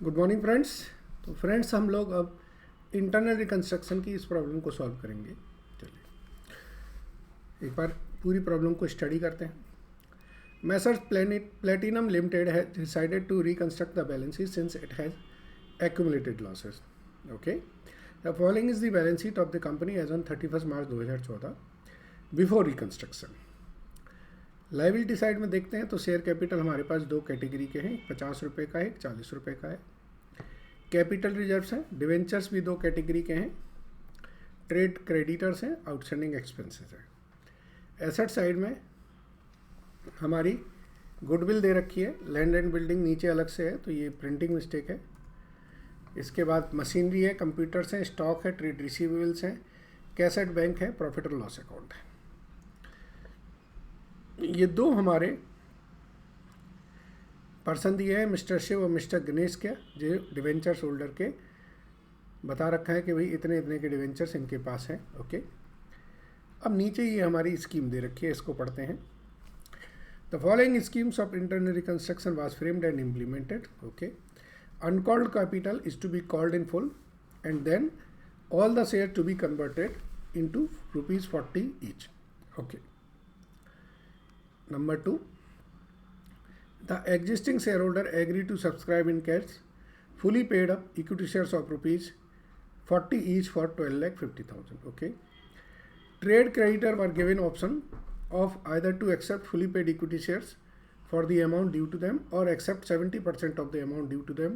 Good morning friends. तो friends हम लोग अब इंटरनल रिकंस्ट्रक्शन की इस प्रॉब्लम को सॉल्व करेंगे। चलिए एक बार पूरी प्रॉब्लम को स्टडी करते हैं। Messrs Platinum Limited has decided to reconstruct the balance sheet since it has accumulated losses. Okay, the following is the balance sheet of the company as on 31st March 2014 before reconstruction. Liability side में देखते हैं तो share capital हमारे पास दो category के हैं, 50 रुपये का है, 40 रुपये का है। कैपिटल रिजर्व्स हैं, डिवेंचर्स भी दो कैटेगरी के हैं, ट्रेड क्रेडिटर्स हैं, आउटस्टैंडिंग एक्सपेंसेस हैं। एसेट साइड में हमारी गुडविल दे रखी है, लैंड एंड बिल्डिंग नीचे अलग से है तो ये प्रिंटिंग मिस्टेक है। इसके बाद मशीनरी है, कंप्यूटर्स हैं, स्टॉक है, ट्रेड रिसीवेबल्स हैं, कैश एट बैंक है, प्रॉफिट और लॉस अकाउंट है। ये दो हमारे पर्सन दिए हैं, मिस्टर शिव और मिस्टर गणेश के, जो डिवेंचर्स होल्डर के बता रखा है कि भाई इतने इतने के डिवेंचर्स इनके पास हैं। ओके, अब नीचे ये हमारी स्कीम दे रखी है, इसको पढ़ते हैं। The following schemes of internal reconstruction was framed and implemented. Okay, uncalled capital is to be called in full and then all the shares to be converted into rupees 40 each. Okay. Number 2, the existing shareholder agreed to subscribe in cash fully paid up equity shares of rupees 40 each for 12,50,000. Okay. Trade creditor were given option of either to accept fully paid equity shares for the amount due to them or accept 70% of the amount due to them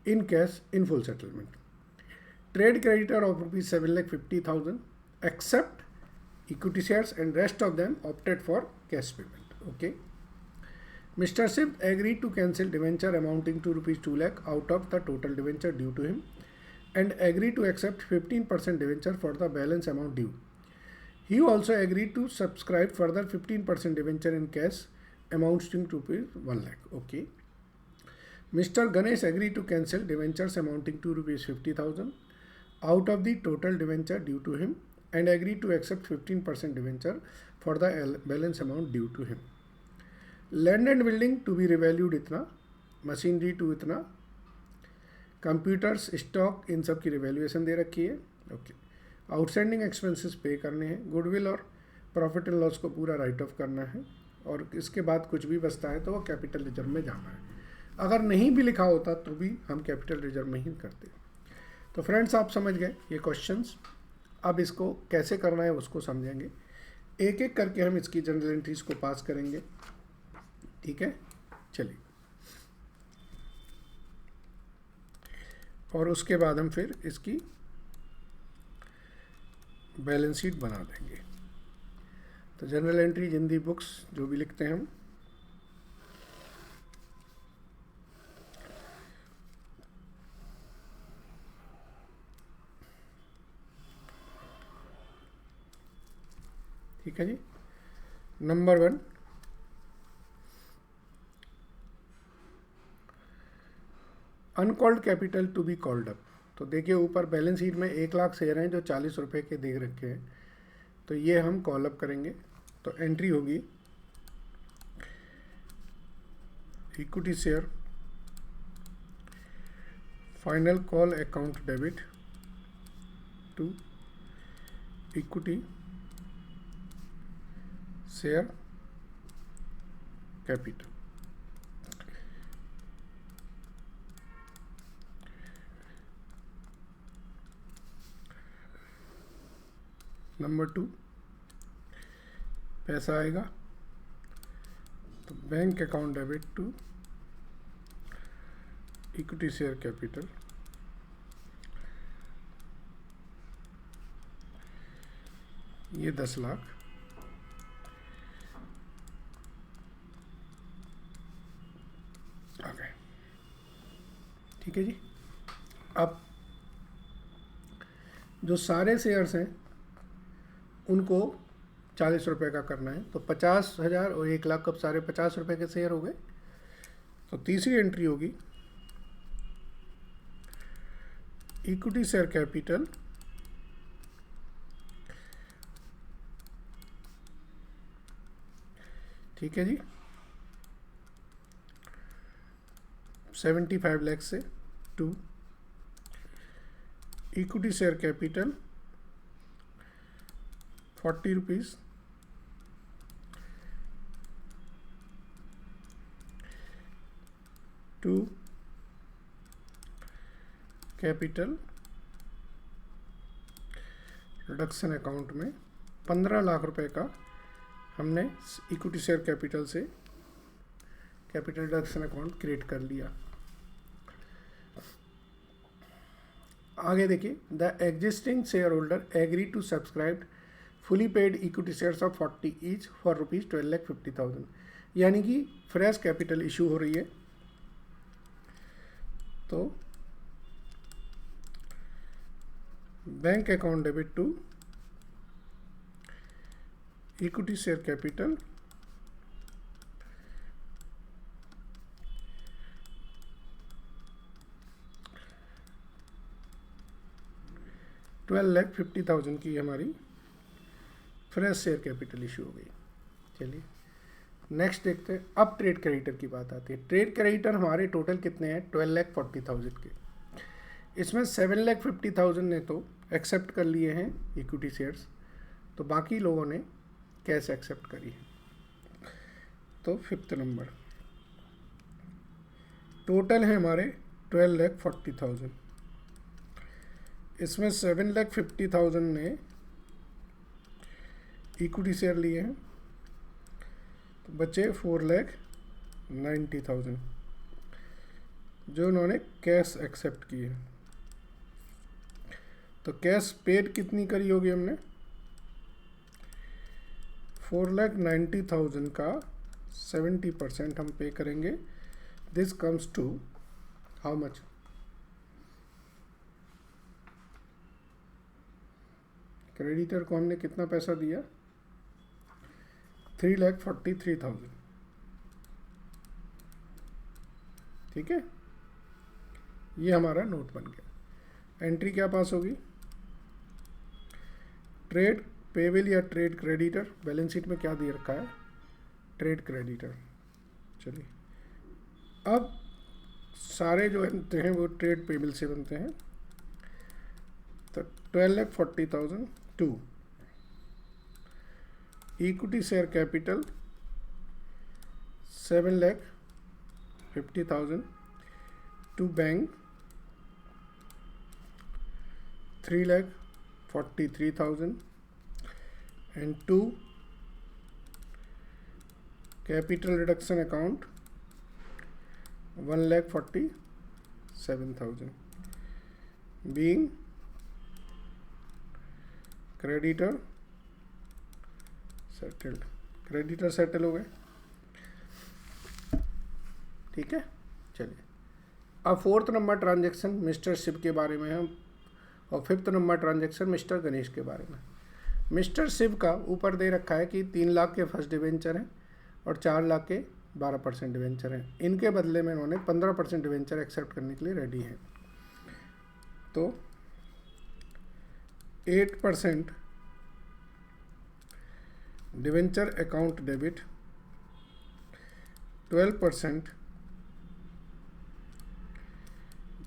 in cash in full settlement. Trade creditor of rupees 7,50,000 accept equity shares and rest of them opted for cash payment. Okay. Mr. Shiv agreed to cancel debenture amounting to rupees 2 lakh out of the total debenture due to him and agreed to accept 15% debenture for the balance amount due. He also agreed to subscribe further 15% debenture in cash amounting to rupees 1 lakh. Okay. Mr. Ganesh agreed to cancel debentures amounting to rupees 50,000 out of the total debenture due to him and agreed to accept 15% debenture for the balance amount due to him. Land and building to be revalued इतना, machinery to इतना, computers stock in सब की revaluation दे रखी है। Okay, outstanding expenses पे करने हैं, goodwill और प्रॉफिट एंड लॉस को पूरा राइट ऑफ करना है और इसके बाद कुछ भी बचता है तो वो कैपिटल रिजर्व में जाना है। अगर नहीं भी लिखा होता तो भी हम कैपिटल रिजर्व में ही करते। तो फ्रेंड्स आप समझ गए ये क्वेश्चंस। अब इसको कैसे करना है उसको समझेंगे, एक एक करके हम इसकी जनरल एंट्रीज को पास करेंगे। ठीक है, चलिए, और उसके बाद हम फिर इसकी बैलेंस शीट बना देंगे। तो general entries in the books जो भी लिखते हैं हम, ठीक है जी। Number 1, uncalled capital to be called up. तो देखिए ऊपर बैलेंस शीट में 1 लाख शेयर हैं जो 40 रुपये के दे रखे हैं, तो ये हम कॉल अप करेंगे। तो एंट्री होगी equity share final call account debit to equity share capital. Number 2, पैसा आएगा तो bank account debit to equity share capital, ये 10 लाख। आ गए, ठीक है जी। अब जो सारे शेयर्स हैं उनको 40 रुपये का करना है, तो 50,000 और 1 लाख, कब सारे 50 रुपये के शेयर हो गए। तो तीसरी एंट्री होगी इक्विटी शेयर कैपिटल ठीक है जी, 75 लाख से 2 equity share capital 40 rupees, 2 capital reduction account में 15 लाख रुपए का हमने इक्विटी शेयर कैपिटल से कैपिटल रिडक्शन अकाउंट क्रिएट कर लिया। आगे देखिए, the existing share holder agree to subscribe fully paid equity shares of 40 each for ₹12,50,000, यानी कि फ्रेश कैपिटल इशू हो रही है। तो bank account debit to equity share capital 12,50,000 की हमारी फ्रेश शेयर कैपिटल इशू हो गई। चलिए नेक्स्ट देखते हैं। अब ट्रेड क्रेडिटर की बात आती है। ट्रेड क्रेडिटर हमारे टोटल कितने हैं? 12,40,000 के। इसमें 7,50,000 ने तो एक्सेप्ट कर लिए हैं इक्विटी शेयर्स, तो बाकी लोगों ने कैश एक्सेप्ट करी है। तो 5th नंबर टोटल है हमारे 12,40,000। इसमें 7,50,000 ने इक्विटी शेयर लिए हैं, तो बचे 4,90,000 जो उन्होंने कैश एक्सेप्ट किए। तो कैश पेड कितनी करी होगी हमने? 4,90,000 का 70% हम पे करेंगे। This comes to how much? Creditor को हमने कितना पैसा दिया? 3,43,000। ठीक है, ये हमारा नोट बन गया। एंट्री क्या पास होगी? ट्रेड पेबल या ट्रेड क्रेडिटर। बैलेंस शीट में क्या दे रखा है? Trade creditor. चलिए अब सारे जो बनते हैं वो ट्रेड पेबल से बनते हैं। तो 12,40,000 to equity share capital 7,50,000 to bank 3,43,000 and to capital reduction account 1,47,000 being creditor settled। Creditor settle हो गए। ठीक है, चलिए अब 4th number transaction mister Shiv के बारे में हम, और 5th number transaction mister Ganesh के बारे में। मिस्टर शिव का ऊपर दे रखा है कि 3 लाख के फर्स्ट डिवेंचर हैं और 4 लाख के 12% डिवेंचर हैं। इनके बदले में उन्होंने 15% डिवेंचर एक्सेप्ट करने के लिए रेडी हैं। तो 8% debenture account debit, 12%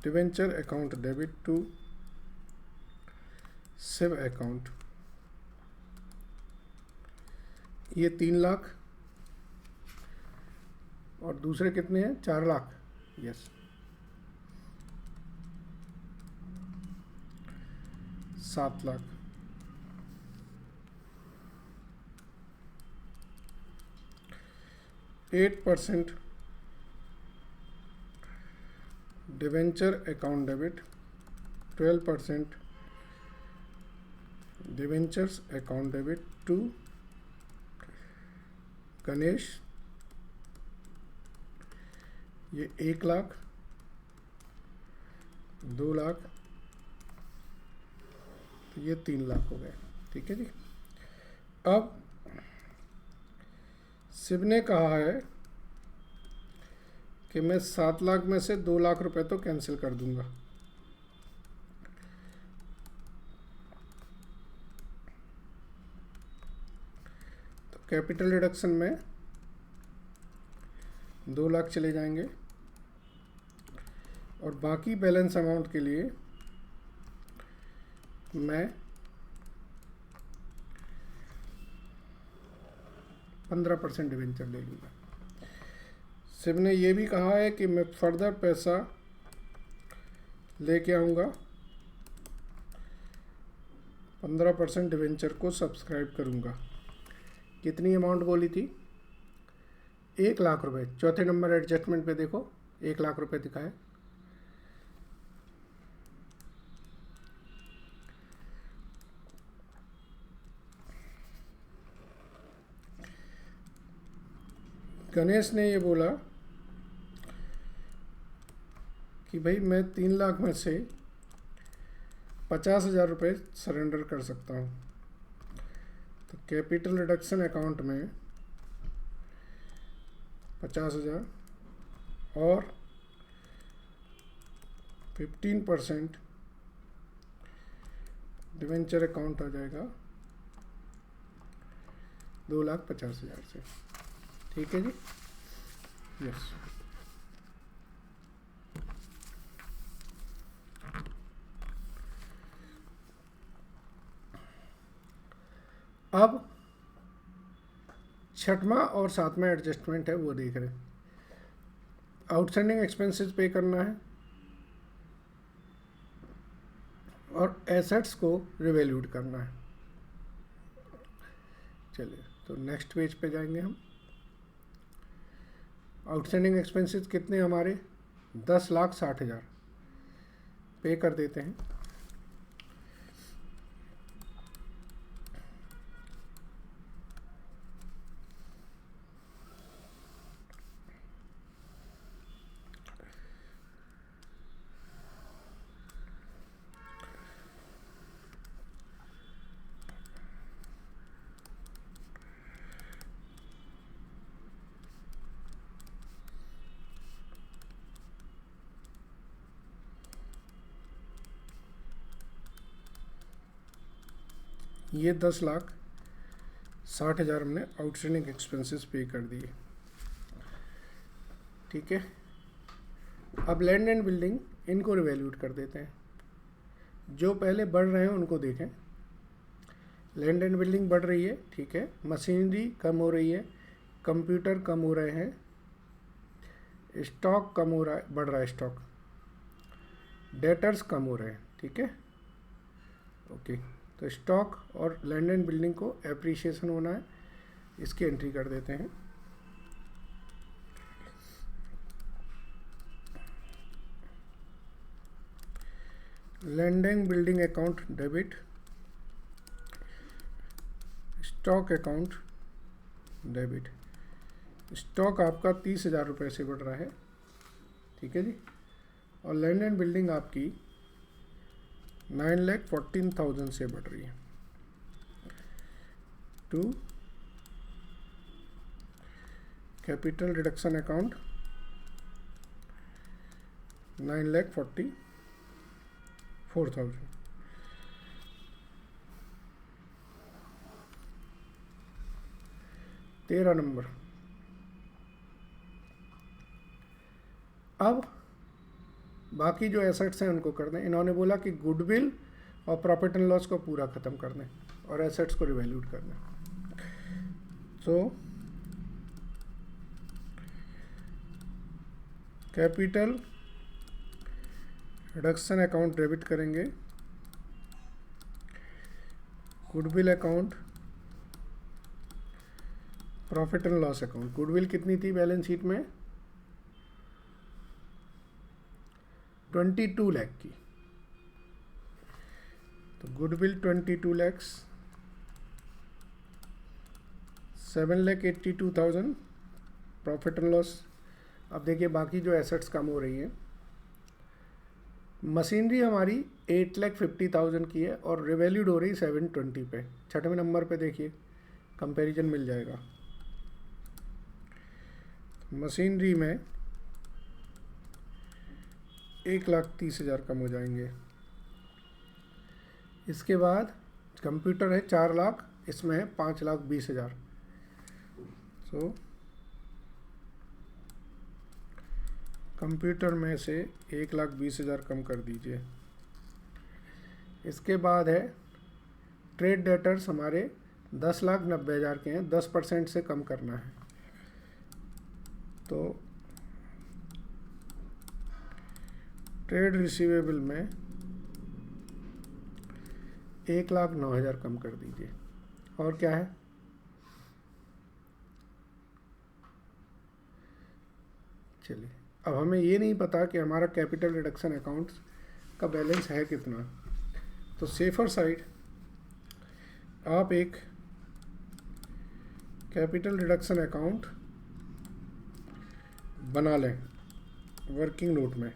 debenture account debit to Shiv account. ये 3 लाख और दूसरे कितने हैं? 4 lakh. Yes, 7 lakh. %8 debenture account debit, 12% debentures account debit to Ganesh. ये 1 लाख, 2 लाख, तो ये 3 लाख हो गए। ठीक है जी। अब शिव ने कहा है कि मैं 7 लाख में से 2 लाख रुपए तो कैंसिल कर दूंगा। तो कैपिटल रिडक्शन में 2 लाख चले जाएंगे, और बाकी बैलेंस अमाउंट के लिए मैं 15% डिवेंचर ले लूँगा। सिब ने ये भी कहा है कि मैं फर्दर पैसा लेके आऊँगा, 15% डिवेंचर को सब्सक्राइब करूँगा। कितनी अमाउंट बोली थी? 1,00,000 रुपये। चौथे नंबर एडजस्टमेंट पे देखो 1,00,000 रुपये दिखाए। गणेश ने ये बोला कि भाई मैं 3,00,000 में से 50,000 रुपये सरेंडर कर सकता हूँ। तो कैपिटल रिडक्शन अकाउंट में 50,000 और 15% डिवेंचर अकाउंट आ जाएगा 2,50,000 से। ठीक है जी, यस। अब छठवां और सातवां एडजस्टमेंट है वो देख रहे हैं। आउटस्टैंडिंग एक्सपेंसेस पे करना है और एसेट्स को रिवैल्यूड करना है। चलिए तो नेक्स्ट पेज पे जाएंगे हम। आउटस्टैंडिंग एक्सपेंसेस कितने हमारे? 10,60,000 पे कर देते हैं। ये 10,60,000 हमने आउटस्टैंडिंग एक्सपेंसेस पे कर दिए। ठीक है, अब लैंड एंड बिल्डिंग इनको रिवैल्यूट कर देते हैं। जो पहले बढ़ रहे हैं उनको देखें। लैंड एंड बिल्डिंग बढ़ रही है, ठीक है। मशीनरी कम हो रही है, कंप्यूटर कम हो रहे हैं, स्टॉक कम हो रहा है, बढ़ रहा है स्टॉक, डेटर्स कम हो रहे हैं। ठीक है, ओके। तो स्टॉक और लैंड एंड बिल्डिंग को एप्रिसिएशन होना है, इसकी एंट्री कर देते हैं। Land and building account debit, stock account debit. Stock आपका 30,000 रुपये से बढ़ रहा है, ठीक है जी। और लैंड एंड बिल्डिंग आपकी 9,14,000 से बढ़ रही है। To capital reduction account 9,44,000। तेरह नंबर। अब बाकी जो एसेट्स हैं उनको कर दें। इन्होंने बोला कि गुडविल और प्रॉफिट एंड लॉस को पूरा ख़त्म कर दें और एसेट्स को रिवैल्यूट कर दें। So capital reduction account debit करेंगे, goodwill account, profit and loss account. Goodwill कितनी थी बैलेंस शीट में? 22 लाख की। तो goodwill 22 lakh, 7,82,000 profit and loss. अब देखिए बाकी जो एसेट्स कम हो रही हैं। मशीनरी हमारी 8,50,000 की है और रिवैल्यूड हो रही 720 पे। छठवें नंबर पे देखिए कंपैरिजन मिल जाएगा। मशीनरी में 1,30,000 कम हो जाएंगे। इसके बाद कंप्यूटर है 4 लाख, इसमें है 5,20,000। सो कंप्यूटर में से 1,20,000 कम कर दीजिए। इसके बाद है ट्रेड डेटर्स हमारे 10,90,000 के हैं, 10% से कम करना है। तो ट्रेड रिसीवेबल में 1,09,000 कम कर दीजिए। और क्या है, चलिए अब हमें ये नहीं पता कि हमारा कैपिटल रिडक्शन अकाउंट्स का बैलेंस है कितना। तो सेफर साइड आप एक कैपिटल रिडक्शन अकाउंट बना लें वर्किंग नोट में।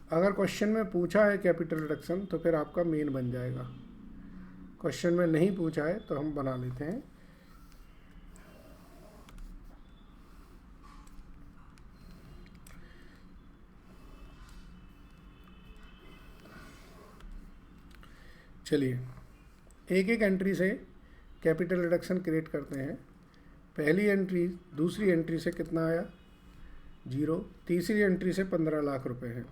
अगर क्वेश्चन में पूछा है कैपिटल रिडक्शन तो फिर आपका मेन बन जाएगा, क्वेश्चन में नहीं पूछा है तो हम बना लेते हैं। चलिए एक एक एंट्री से कैपिटल रिडक्शन क्रिएट करते हैं। पहली एंट्री दूसरी एंट्री से कितना आया, 0। तीसरी एंट्री से 15 लाख रुपए हैं,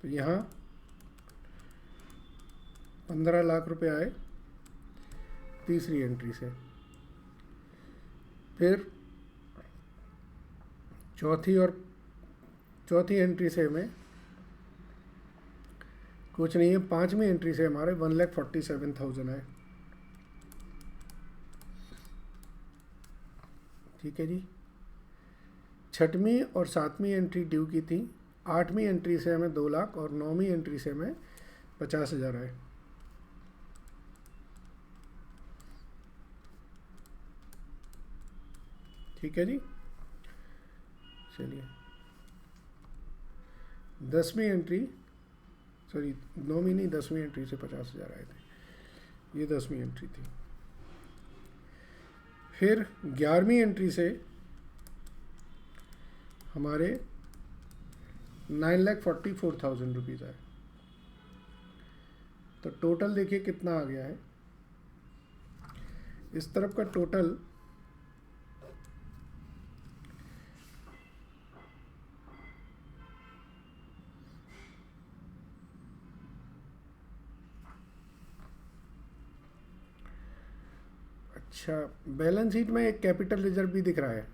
तो यहाँ 15 लाख रुपए आए तीसरी एंट्री से। फिर चौथी एंट्री से हमें कुछ नहीं है, पांचवी एंट्री से हमारे 1,47,000 है। ठीक है जी। छठवीं और सातवीं एंट्री ड्यू की थी, आठवीं एंट्री से हमें 2 लाख और 9वीं एंट्री से हमें 50,000 आए। ठीक है जी। चलिए 10वीं एंट्री, सॉरी 9वीं नहीं, 10वीं एंट्री से 50,000 आए थे, ये 10वीं एंट्री थी। फिर 11वीं एंट्री से हमारे 9,44,000 रुपीज़ आए। तो टोटल देखिए कितना आ गया है, इस तरफ का टोटल अच्छा, बैलेंस शीट में एक कैपिटल रिजर्व भी दिख रहा है,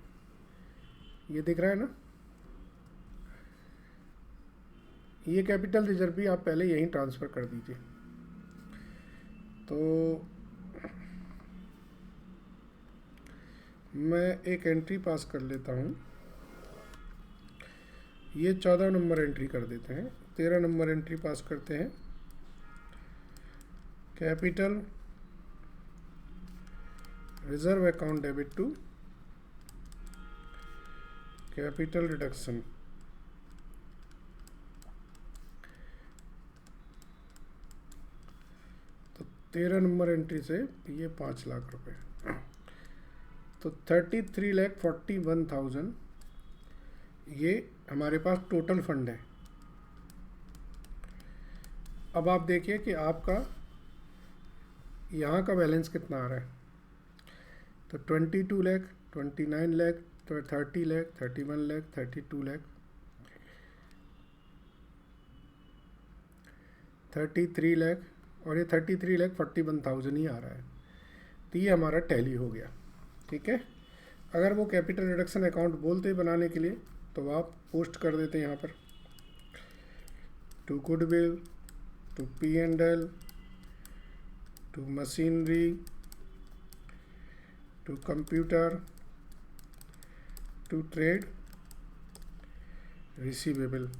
ये दिख रहा है ना, ये कैपिटल रिजर्व भी आप पहले यहीं ट्रांसफ़र कर दीजिए। तो मैं एक एंट्री पास कर लेता हूँ, ये 14 नंबर एंट्री कर देते हैं, 13 नंबर एंट्री पास करते हैं। Capital reserve account debit to capital reduction, तो 13 नंबर एंट्री से ये 5 लाख रुपए, तो 33,41,000 ये हमारे पास टोटल फंड है। अब आप देखिए कि आपका यहाँ का बैलेंस कितना आ रहा है, तो 22 लाख, 29 लाख, 30 लाख, 31 लाख, 32 लाख, 33 लाख, और ये 33,41,000 ही आ रहा है। तो ये हमारा टैली हो गया। ठीक है, अगर वो कैपिटल रिडक्शन अकाउंट बोलते बनाने के लिए तो आप पोस्ट कर देते हैं यहाँ पर, to goodwill, to P&L, to machinery, to computer, to trade receivable.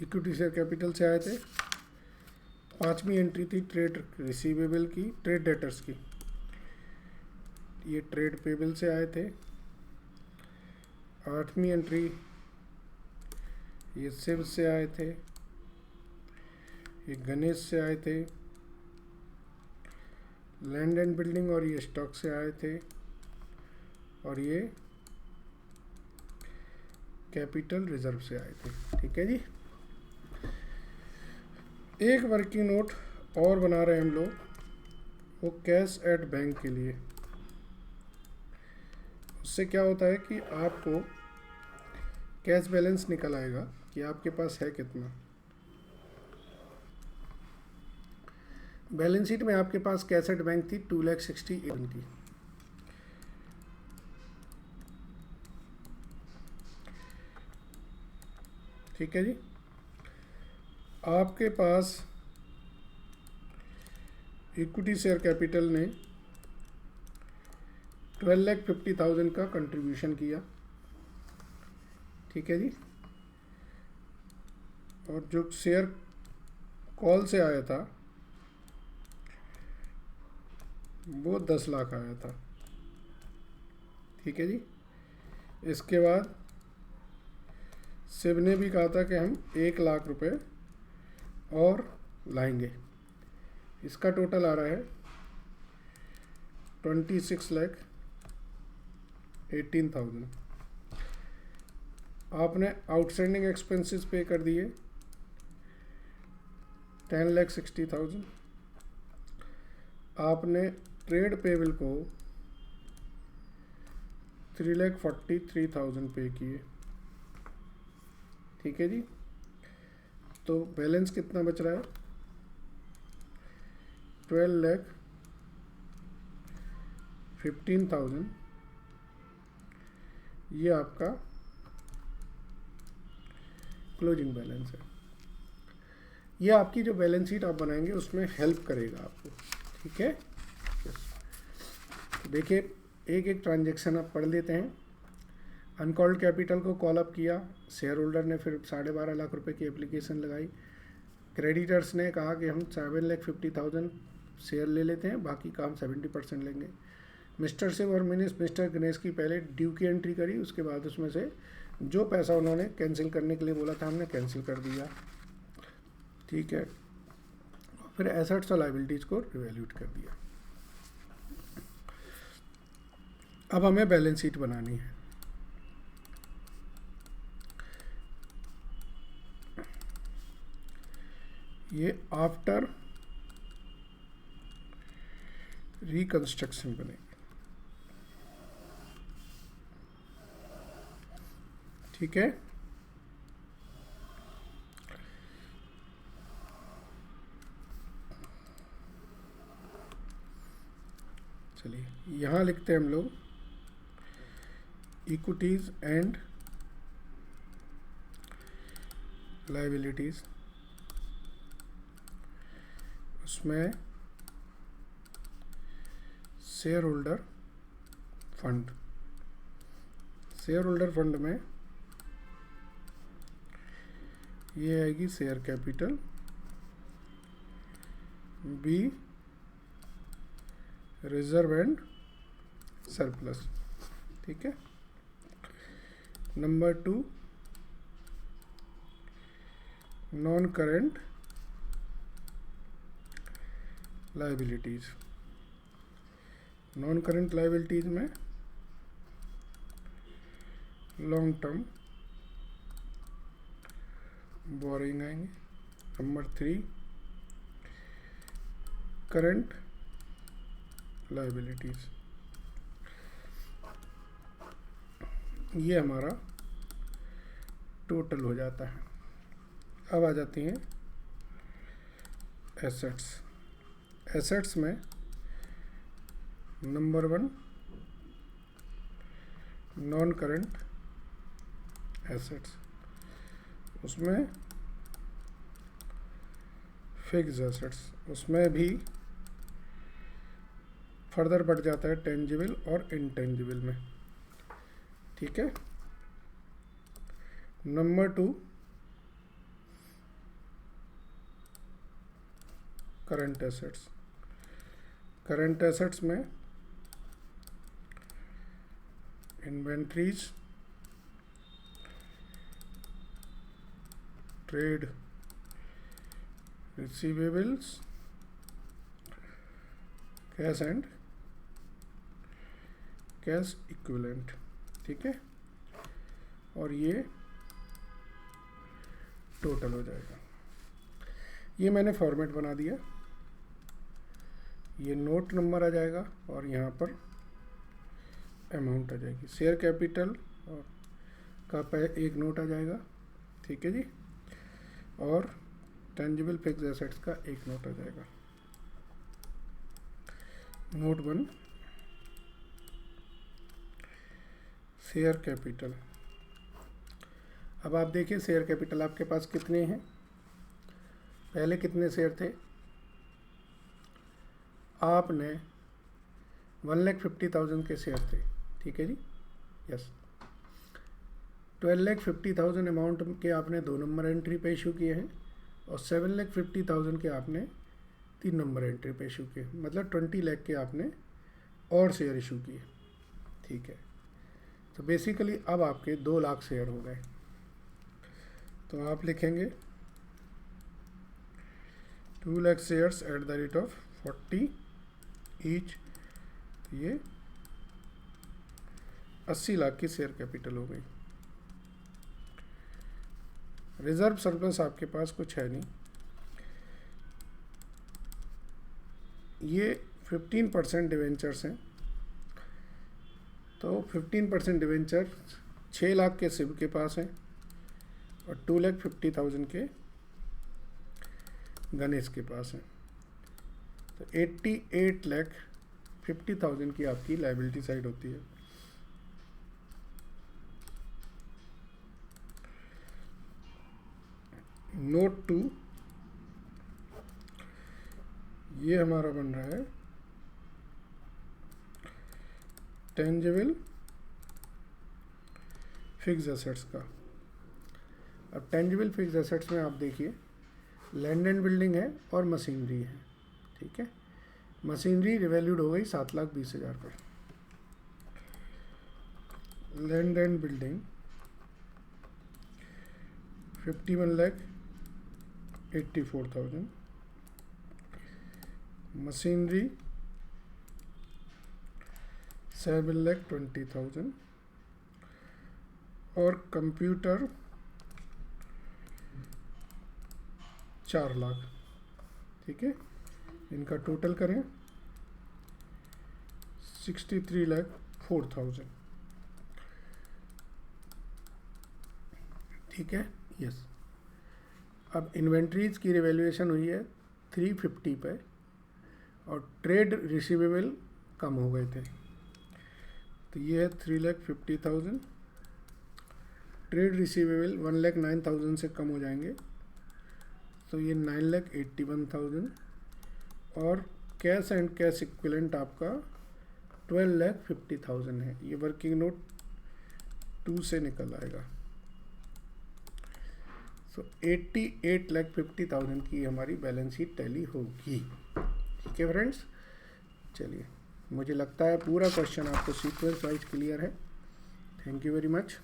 Equity share capital से आए थे। पांचवी एंट्री थी ट्रेड रिसीवेबल की, ट्रेड डेटर्स की, ये ट्रेड पेबल से आए थे। आठवीं एंट्री ये शिव से आए थे, ये गणेश से आए थे। लैंड एंड बिल्डिंग और ये स्टॉक से आए थे, और ये कैपिटल रिजर्व से आए थे। ठीक है जी। एक वर्किंग नोट और बना रहे हैं हम लोग, वो कैश एट बैंक के लिए। उससे क्या होता है कि आपको कैश बैलेंस निकल आएगा कि आपके पास है कितना। बैलेंस शीट में आपके पास कैश एट बैंक थी 2,68,000 की। ठीक है जी। आपके पास इक्विटी शेयर कैपिटल ने 12,50,000 का कंट्रीब्यूशन किया। ठीक है जी। और जो शेयर कॉल से आया था वो 10 लाख आया था। ठीक है जी। इसके बाद शिव ने भी कहा था कि हम 1 लाख रुपए और लाएंगे। इसका टोटल आ रहा है 26,18,000। आपने आउटस्टैंडिंग एक्सपेंसेस पे कर दिए 10,60,000। आपने ट्रेड पेबल को 3,43,000 पे किए। ठीक है जी। तो बैलेंस कितना बच रहा है? 12,15,000। ये आपका क्लोजिंग बैलेंस है। ये आपकी जो बैलेंस शीट आप बनाएंगे उसमें हेल्प करेगा आपको। ठीक है। देखिए, एक एक ट्रांजेक्शन आप पढ़ लेते हैं। अनकॉल्ड कैपिटल को कॉल अप किया, शेयर होल्डर ने फिर 12.5 लाख रुपए की एप्लीकेशन लगाई। क्रेडिटर्स ने कहा कि हम 7,50,000 शेयर ले लेते हैं, बाकी काम 70% लेंगे। मिस्टर शिव और मिस्टर गणेश की पहले ड्यू की एंट्री करी, उसके बाद उसमें से जो पैसा उन्होंने कैंसिल करने के लिए बोला था हमने कैंसिल कर दिया। ठीक है। फिर एसेट्स और लायबिलिटीज़ को रिवैल्यूट कर दिया। अब हमें बैलेंस शीट बनानी है। ये आफ्टर रिकंस्ट्रक्शन बनेगी। ठीक है। चलिए यहाँ लिखते हैं हम लोग इक्विटीज एंड लायबिलिटीज। उसमें share holder fund, share holder fund में ये आएगी share capital, B reserve and surplus. ठीक है। Number 2 non current liabilities. Non current liabilities में लॉन्ग टर्म बोरिंग आएंगे। Number 3 current liabilities. ये हमारा टोटल हो जाता है। अब आ जाती हैं एसेट्स। एसेट्स में नंबर 1 नॉन करंट एसेट्स, उसमें फिक्स्ड एसेट्स, उसमें भी फर्दर बढ़ जाता है टेंजिबल और इनटेंजिबल में। ठीक है। Number 2 current assets. Current assets में inventories, trade receivables, cash and cash equivalent, ठीक है, और ये टोटल हो जाएगा। ये मैंने फॉर्मेट बना दिया, ये नोट नंबर आ जाएगा और यहाँ पर अमाउंट आ जाएगी। शेयर कैपिटल और का एक नोट आ जाएगा, ठीक है जी, और टेंजिबल फिक्स एसेट्स का एक नोट आ जाएगा। Note 1 share capital. अब आप देखिए शेयर कैपिटल आपके पास कितने हैं, पहले कितने शेयर थे, आपने 1,50,000 के शेयर थे, ठीक है जी, यस। 12,50,000 अमाउंट के आपने 2 नंबर एंट्री पे इशू किए हैं और 7,50,000 के आपने 3 नंबर एंट्री पे इशू किए, मतलब 20 लाख के आपने और शेयर इशू किए, ठीक है। तो बेसिकली अब आपके 2 लाख शेयर हो गए। तो आप लिखेंगे 2 lakh shares at the rate of 40 each, ये 80 लाख की शेयर कैपिटल हो गई। रिजर्व सरप्लस आपके पास कुछ है नहीं, ये 15% डिवेंचर्स हैं, तो 15% डिवेंचर 6 लाख के सिब के पास हैं और 2,50,000 के गणेश के पास हैं। तो 88,50,000 की आपकी लायबिलिटी साइड होती है। नोट 2 ये हमारा बन रहा है टेंजिबल फिक्स एसेट्स का। अब टेंजिबल फिक्स एसेट्स में आप देखिए लैंड एंड बिल्डिंग है और मशीनरी है, ठीक है। मशीनरी रिवैल्यूड हो गई 7,20,000 पर। लैंड एंड बिल्डिंग 51,84,000, मशीनरी 7,20,000 और कंप्यूटर 4 लाख, ठीक है। इनका टोटल करें 63,04,000, ठीक है, यस। अब इन्वेंट्रीज की रिवैल्यूएशन हुई है 350 पे और ट्रेड रिसीवेबल कम हो गए थे, तो ये है 3,50,000। ट्रेड रिसीवेबल 1,09,000 से कम हो जाएंगे, तो ये 9,81,000 और कैश एंड कैश इक्विवेलेंट आपका 12,50,000 है। ये वर्किंग नोट 2 से निकल आएगा। सो 88,50,000 की हमारी बैलेंस शीट टैली होगी, ठीक है फ्रेंड्स। चलिए, मुझे लगता है पूरा क्वेश्चन आपको सीक्वेंस वाइज क्लियर है। Thank you very much.